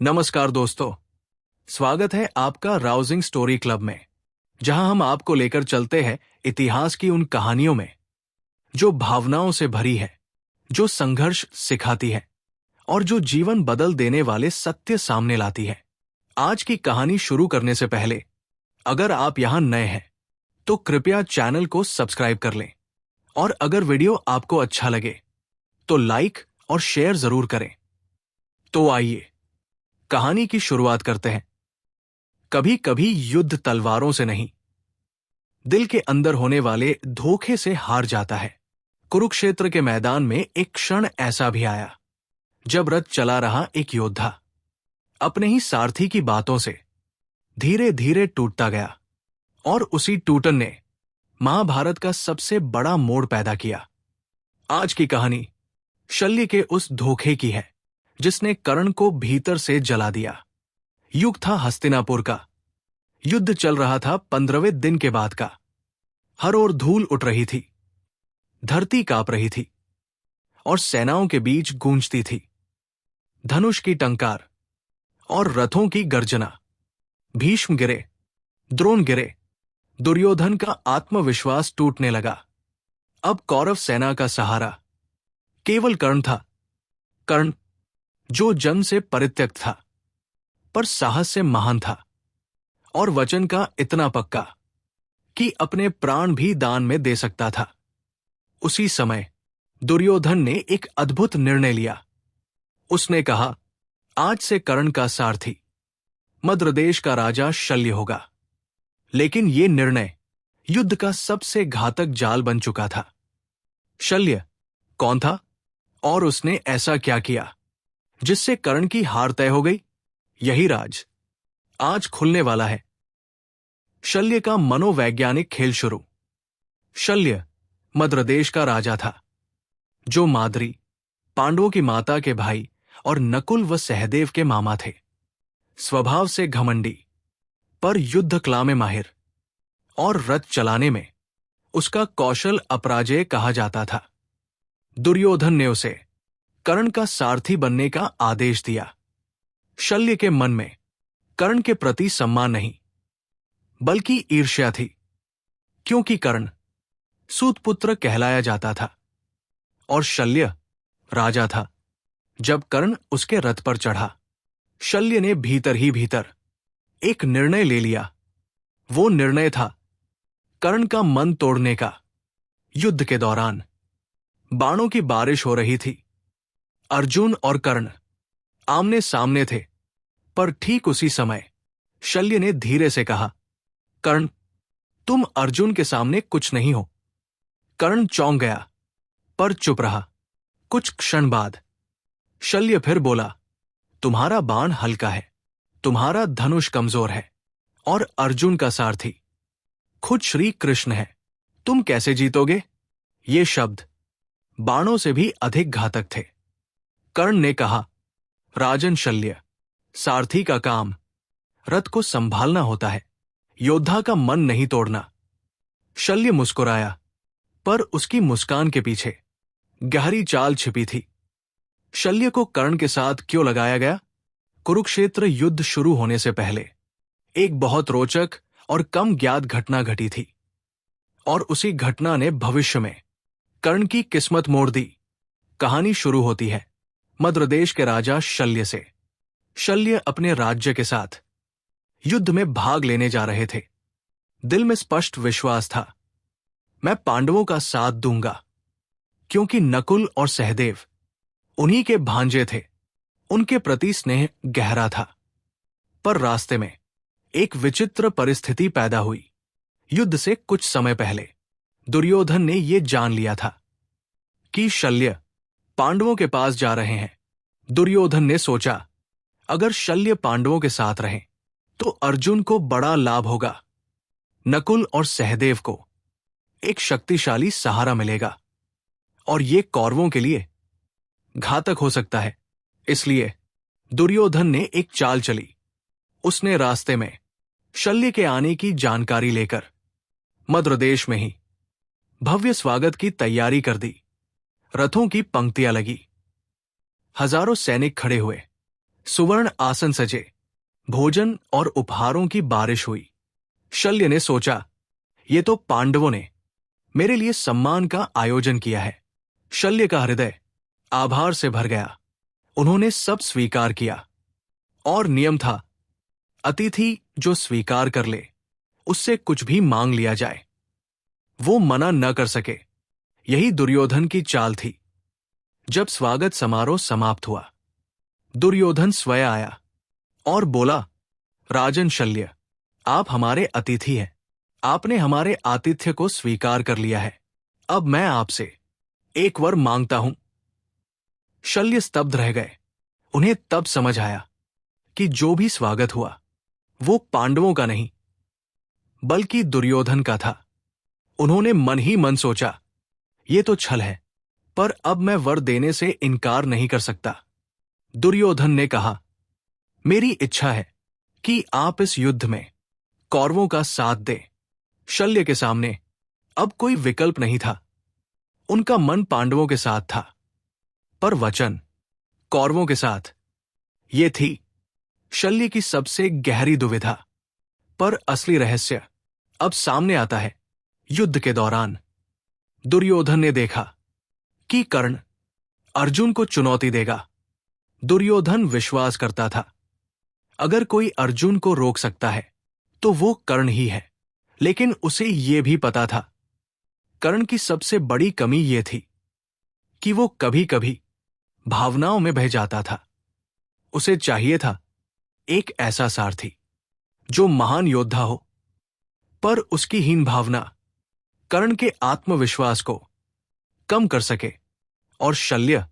नमस्कार दोस्तों, स्वागत है आपका राउजिंग स्टोरी क्लब में, जहां हम आपको लेकर चलते हैं इतिहास की उन कहानियों में जो भावनाओं से भरी है, जो संघर्ष सिखाती है और जो जीवन बदल देने वाले सत्य सामने लाती है। आज की कहानी शुरू करने से पहले अगर आप यहां नए हैं तो कृपया चैनल को सब्सक्राइब कर लें और अगर वीडियो आपको अच्छा लगे तो लाइक और शेयर जरूर करें। तो आइए कहानी की शुरुआत करते हैं। कभी कभी युद्ध तलवारों से नहीं, दिल के अंदर होने वाले धोखे से हार जाता है। कुरुक्षेत्र के मैदान में एक क्षण ऐसा भी आया जब रथ चला रहा एक योद्धा अपने ही सारथी की बातों से धीरे धीरे टूटता गया और उसी टूटन ने महाभारत का सबसे बड़ा मोड़ पैदा किया। आज की कहानी शल्य के उस धोखे की है जिसने कर्ण को भीतर से जला दिया। युग था हस्तिनापुर का। युद्ध चल रहा था 15वें दिन के बाद का। हर ओर धूल उठ रही थी, धरती कांप रही थी और सेनाओं के बीच गूंजती थी धनुष की टंकार और रथों की गर्जना। भीष्म गिरे, द्रोण गिरे, दुर्योधन का आत्मविश्वास टूटने लगा। अब कौरव सेना का सहारा केवल कर्ण था। कर्ण जो जन्म से परित्यक्त था पर साहस से महान था और वचन का इतना पक्का कि अपने प्राण भी दान में दे सकता था। उसी समय दुर्योधन ने एक अद्भुत निर्णय लिया। उसने कहा, आज से कर्ण का सारथी मद्र देश का राजा शल्य होगा। लेकिन यह निर्णय युद्ध का सबसे घातक जाल बन चुका था। शल्य कौन था और उसने ऐसा क्या किया जिससे कर्ण की हार तय हो गई? यही राज आज खुलने वाला है। शल्य का मनोवैज्ञानिक खेल शुरू। शल्य मद्र देश का राजा था जो माद्री, पांडवों की माता के भाई और नकुल व सहदेव के मामा थे। स्वभाव से घमंडी पर युद्ध कला में माहिर और रथ चलाने में उसका कौशल अपराजेय कहा जाता था। दुर्योधन ने उसे कर्ण का सारथी बनने का आदेश दिया। शल्य के मन में कर्ण के प्रति सम्मान नहीं बल्कि ईर्ष्या थी, क्योंकि कर्ण सूतपुत्र कहलाया जाता था और शल्य राजा था। जब कर्ण उसके रथ पर चढ़ा, शल्य ने भीतर ही भीतर एक निर्णय ले लिया। वो निर्णय था कर्ण का मन तोड़ने का। युद्ध के दौरान बाणों की बारिश हो रही थी। अर्जुन और कर्ण आमने सामने थे, पर ठीक उसी समय शल्य ने धीरे से कहा, कर्ण, तुम अर्जुन के सामने कुछ नहीं हो। कर्ण चौंक गया पर चुप रहा। कुछ क्षण बाद शल्य फिर बोला, तुम्हारा बाण हल्का है, तुम्हारा धनुष कमजोर है और अर्जुन का सारथी खुद श्री कृष्ण है। तुम कैसे जीतोगे? ये शब्द बाणों से भी अधिक घातक थे। कर्ण ने कहा, राजन शल्य, सारथी का काम रथ को संभालना होता है, योद्धा का मन नहीं तोड़ना। शल्य मुस्कुराया, पर उसकी मुस्कान के पीछे गहरी चाल छिपी थी। शल्य को कर्ण के साथ क्यों लगाया गया? कुरुक्षेत्र युद्ध शुरू होने से पहले एक बहुत रोचक और कम ज्ञात घटना घटी थी और उसी घटना ने भविष्य में कर्ण की किस्मत मोड़ दी। कहानी शुरू होती है मद्र देश के राजा शल्य से। शल्य अपने राज्य के साथ युद्ध में भाग लेने जा रहे थे। दिल में स्पष्ट विश्वास था, मैं पांडवों का साथ दूंगा, क्योंकि नकुल और सहदेव उन्हीं के भांजे थे। उनके प्रति स्नेह गहरा था। पर रास्ते में एक विचित्र परिस्थिति पैदा हुई। युद्ध से कुछ समय पहले दुर्योधन ने यह जान लिया था कि शल्य पांडवों के पास जा रहे हैं। दुर्योधन ने सोचा, अगर शल्य पांडवों के साथ रहें तो अर्जुन को बड़ा लाभ होगा, नकुल और सहदेव को एक शक्तिशाली सहारा मिलेगा और ये कौरवों के लिए घातक हो सकता है। इसलिए दुर्योधन ने एक चाल चली। उसने रास्ते में शल्य के आने की जानकारी लेकर मद्र देश में ही भव्य स्वागत की तैयारी कर दी। रथों की पंक्तियां लगी, हजारों सैनिक खड़े हुए, सुवर्ण आसन सजे, भोजन और उपहारों की बारिश हुई। शल्य ने सोचा, ये तो पांडवों ने मेरे लिए सम्मान का आयोजन किया है। शल्य का हृदय आभार से भर गया। उन्होंने सब स्वीकार किया। और नियम था, अतिथि जो स्वीकार कर ले उससे कुछ भी मांग लिया जाए। वो मना न कर सके। यही दुर्योधन की चाल थी। जब स्वागत समारोह समाप्त हुआ, दुर्योधन स्वयं आया और बोला, राजन शल्य, आप हमारे अतिथि हैं। आपने हमारे आतिथ्य को स्वीकार कर लिया है। अब मैं आपसे एक वर मांगता हूं। शल्य स्तब्ध रह गए। उन्हें तब समझ आया कि जो भी स्वागत हुआ वो पांडवों का नहीं बल्कि दुर्योधन का था। उन्होंने मन ही मन सोचा, ये तो छल है, पर अब मैं वर देने से इनकार नहीं कर सकता। दुर्योधन ने कहा, मेरी इच्छा है कि आप इस युद्ध में कौरवों का साथ दें। शल्य के सामने अब कोई विकल्प नहीं था। उनका मन पांडवों के साथ था, पर वचन कौरवों के साथ। ये थी शल्य की सबसे गहरी दुविधा। पर असली रहस्य अब सामने आता है। युद्ध के दौरान दुर्योधन ने देखा कि कर्ण अर्जुन को चुनौती देगा। दुर्योधन विश्वास करता था, अगर कोई अर्जुन को रोक सकता है तो वो कर्ण ही है। लेकिन उसे ये भी पता था, कर्ण की सबसे बड़ी कमी ये थी कि वो कभी कभी भावनाओं में बह जाता था। उसे चाहिए था एक ऐसा सारथी जो महान योद्धा हो, पर उसकी हीन भावना कर्ण के आत्मविश्वास को कम कर सके। और शल्य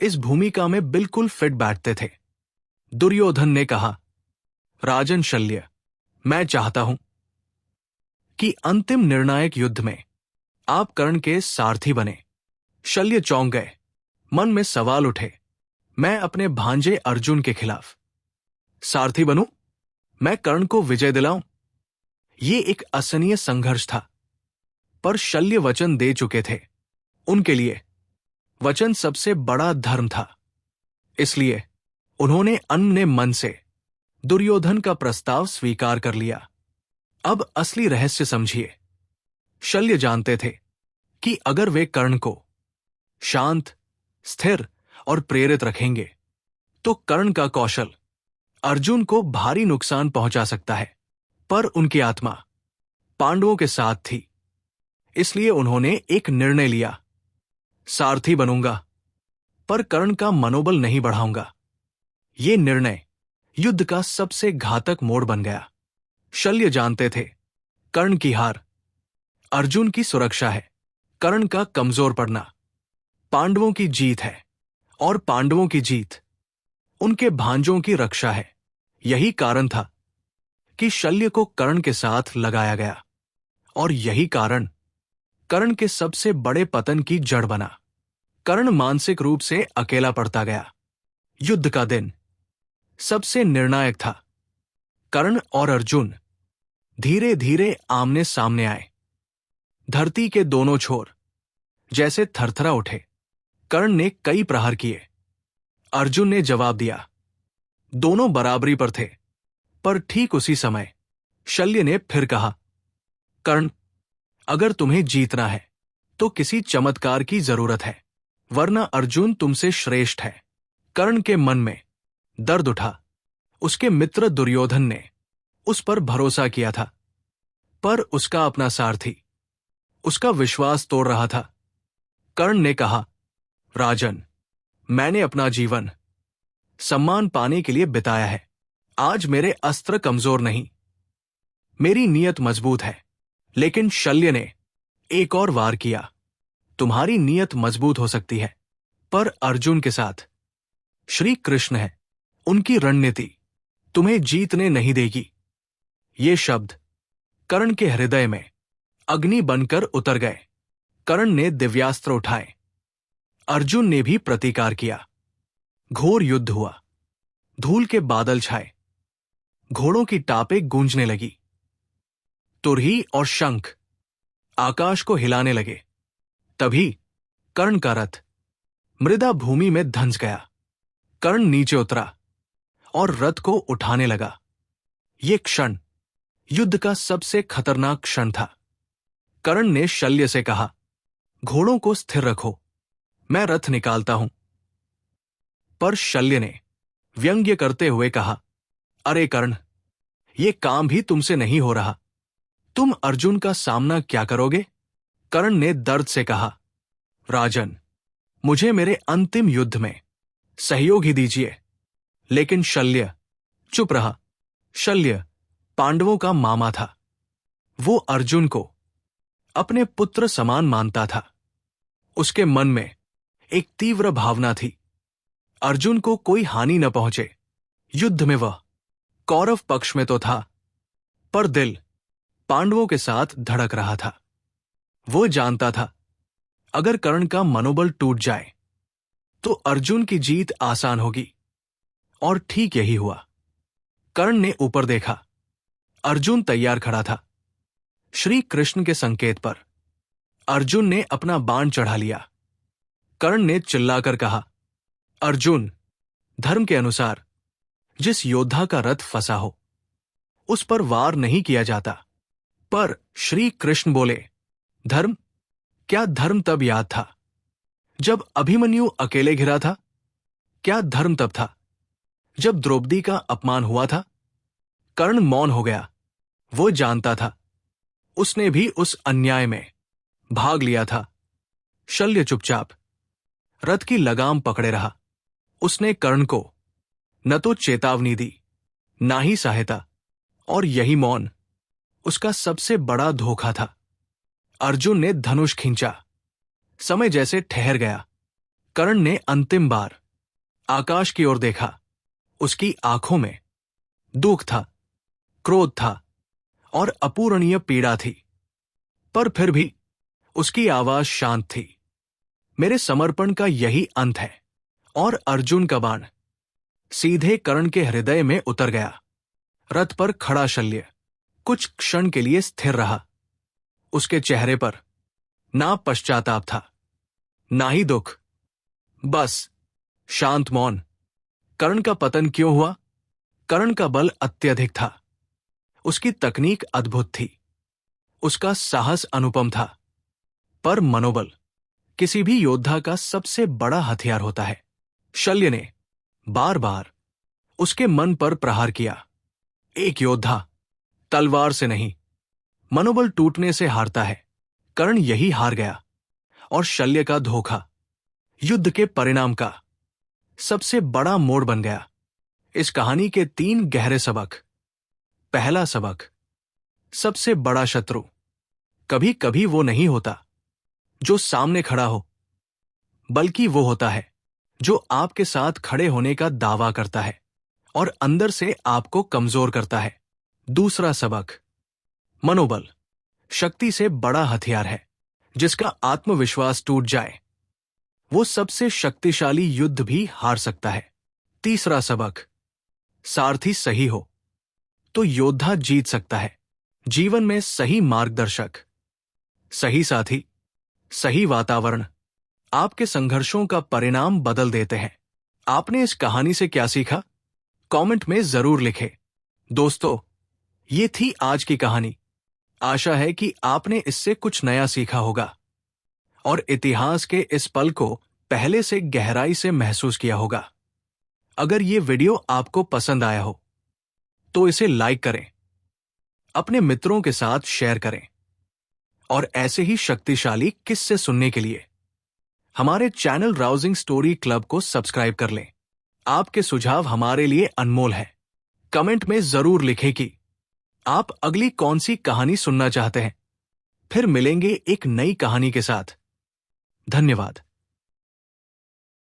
इस भूमिका में बिल्कुल फिट बैठते थे। दुर्योधन ने कहा, राजन शल्य, मैं चाहता हूं कि अंतिम निर्णायक युद्ध में आप कर्ण के सारथी बने। शल्य चौंक गए। मन में सवाल उठे, मैं अपने भांजे अर्जुन के खिलाफ सारथी बनूं? मैं कर्ण को विजय दिलाऊं? ये एक असहनीय संघर्ष था। पर शल्य वचन दे चुके थे। उनके लिए वचन सबसे बड़ा धर्म था। इसलिए उन्होंने अन्य मन से दुर्योधन का प्रस्ताव स्वीकार कर लिया। अब असली रहस्य समझिए। शल्य जानते थे कि अगर वे कर्ण को शांत, स्थिर और प्रेरित रखेंगे तो कर्ण का कौशल अर्जुन को भारी नुकसान पहुंचा सकता है। पर उनकी आत्मा पांडवों के साथ थी। इसलिए उन्होंने एक निर्णय लिया, सारथी बनूंगा पर कर्ण का मनोबल नहीं बढ़ाऊंगा। ये निर्णय युद्ध का सबसे घातक मोड़ बन गया। शल्य जानते थे, कर्ण की हार अर्जुन की सुरक्षा है, कर्ण का कमजोर पड़ना पांडवों की जीत है, और पांडवों की जीत उनके भांजों की रक्षा है। यही कारण था कि शल्य को कर्ण के साथ लगाया गया, और यही कारण कर्ण के सबसे बड़े पतन की जड़ बना। कर्ण मानसिक रूप से अकेला पड़ता गया। युद्ध का दिन सबसे निर्णायक था। कर्ण और अर्जुन धीरे धीरे आमने सामने आए। धरती के दोनों छोर जैसे थरथरा उठे। कर्ण ने कई प्रहार किए। अर्जुन ने जवाब दिया। दोनों बराबरी पर थे। पर ठीक उसी समय शल्य ने फिर कहा, कर्ण, अगर तुम्हें जीतना है तो किसी चमत्कार की जरूरत है, वरना अर्जुन तुमसे श्रेष्ठ है। कर्ण के मन में दर्द उठा। उसके मित्र दुर्योधन ने उस पर भरोसा किया था, पर उसका अपना सारथी उसका विश्वास तोड़ रहा था। कर्ण ने कहा, राजन, मैंने अपना जीवन सम्मान पाने के लिए बिताया है। आज मेरे अस्त्र कमजोर नहीं, मेरी नीयत मजबूत है। लेकिन शल्य ने एक और वार किया। तुम्हारी नीयत मजबूत हो सकती है, पर अर्जुन के साथ श्री कृष्ण है। उनकी रणनीति तुम्हें जीतने नहीं देगी। ये शब्द कर्ण के हृदय में अग्नि बनकर उतर गए। कर्ण ने दिव्यास्त्र उठाए। अर्जुन ने भी प्रतिकार किया। घोर युद्ध हुआ। धूल के बादल छाए। घोड़ों की टापें गूंजने लगी। तुरही और शंख आकाश को हिलाने लगे। तभी कर्ण का रथ मृदा भूमि में धंस गया। कर्ण नीचे उतरा। और रथ को उठाने लगा। ये क्षण युद्ध का सबसे खतरनाक क्षण था। कर्ण ने शल्य से कहा, घोड़ों को स्थिर रखो, मैं रथ निकालता हूं। पर शल्य ने व्यंग्य करते हुए कहा, अरे कर्ण, ये काम भी तुमसे नहीं हो रहा, तुम अर्जुन का सामना क्या करोगे? कर्ण ने दर्द से कहा, राजन, मुझे मेरे अंतिम युद्ध में सहयोग ही दीजिए। लेकिन शल्य चुप रहा। शल्य पांडवों का मामा था। वो अर्जुन को अपने पुत्र समान मानता था। उसके मन में एक तीव्र भावना थी, अर्जुन को कोई हानि न पहुंचे। युद्ध में वह कौरव पक्ष में तो था, पर दिल पांडवों के साथ धड़क रहा था। वो जानता था, अगर कर्ण का मनोबल टूट जाए तो अर्जुन की जीत आसान होगी। और ठीक यही हुआ। कर्ण ने ऊपर देखा। अर्जुन तैयार खड़ा था। श्री कृष्ण के संकेत पर अर्जुन ने अपना बाण चढ़ा लिया। कर्ण ने चिल्लाकर कहा, अर्जुन, धर्म के अनुसार जिस योद्धा का रथ फंसा हो उस पर वार नहीं किया जाता। पर श्री कृष्ण बोले, धर्म? क्या धर्म तब याद था जब अभिमन्यु अकेले घिरा था? क्या धर्म तब था जब द्रौपदी का अपमान हुआ था? कर्ण मौन हो गया। वो जानता था, उसने भी उस अन्याय में भाग लिया था। शल्य चुपचाप रथ की लगाम पकड़े रहा। उसने कर्ण को न तो चेतावनी दी, ना ही सहायता, और यही मौन उसका सबसे बड़ा धोखा था। अर्जुन ने धनुष खींचा। समय जैसे ठहर गया। कर्ण ने अंतिम बार आकाश की ओर देखा। उसकी आंखों में दुख था, क्रोध था और अपूरणीय पीड़ा थी। पर फिर भी उसकी आवाज शांत थी, मेरे समर्पण का यही अंत है। और अर्जुन का बाण सीधे कर्ण के हृदय में उतर गया। रथ पर खड़ा शल्य कुछ क्षण के लिए स्थिर रहा। उसके चेहरे पर ना पश्चाताप था, ना ही दुख, बस शांत मौन। कर्ण का पतन क्यों हुआ? कर्ण का बल अत्यधिक था, उसकी तकनीक अद्भुत थी, उसका साहस अनुपम था। पर मनोबल किसी भी योद्धा का सबसे बड़ा हथियार होता है। शल्य ने बार बार उसके मन पर प्रहार किया। एक योद्धा तलवार से नहीं, मनोबल टूटने से हारता है। कर्ण यही हार गया। और शल्य का धोखा युद्ध के परिणाम का सबसे बड़ा मोड़ बन गया। इस कहानी के 3 गहरे सबक। पहला सबक, सबसे बड़ा शत्रु कभी कभी वो नहीं होता जो सामने खड़ा हो, बल्कि वो होता है जो आपके साथ खड़े होने का दावा करता है और अंदर से आपको कमजोर करता है। दूसरा सबक, मनोबल शक्ति से बड़ा हथियार है। जिसका आत्मविश्वास टूट जाए वो सबसे शक्तिशाली युद्ध भी हार सकता है। तीसरा सबक, सारथी सही हो तो योद्धा जीत सकता है। जीवन में सही मार्गदर्शक, सही साथी, सही वातावरण आपके संघर्षों का परिणाम बदल देते हैं। आपने इस कहानी से क्या सीखा? कमेंट में जरूर लिखें। दोस्तों, ये थी आज की कहानी। आशा है कि आपने इससे कुछ नया सीखा होगा और इतिहास के इस पल को पहले से गहराई से महसूस किया होगा। अगर ये वीडियो आपको पसंद आया हो तो इसे लाइक करें, अपने मित्रों के साथ शेयर करें और ऐसे ही शक्तिशाली किस्से सुनने के लिए हमारे चैनल राउजिंग स्टोरी क्लब को सब्सक्राइब कर लें। आपके सुझाव हमारे लिए अनमोल है। कमेंट में जरूर लिखें कि आप अगली कौन सी कहानी सुनना चाहते हैं। फिर मिलेंगे एक नई कहानी के साथ। धन्यवाद।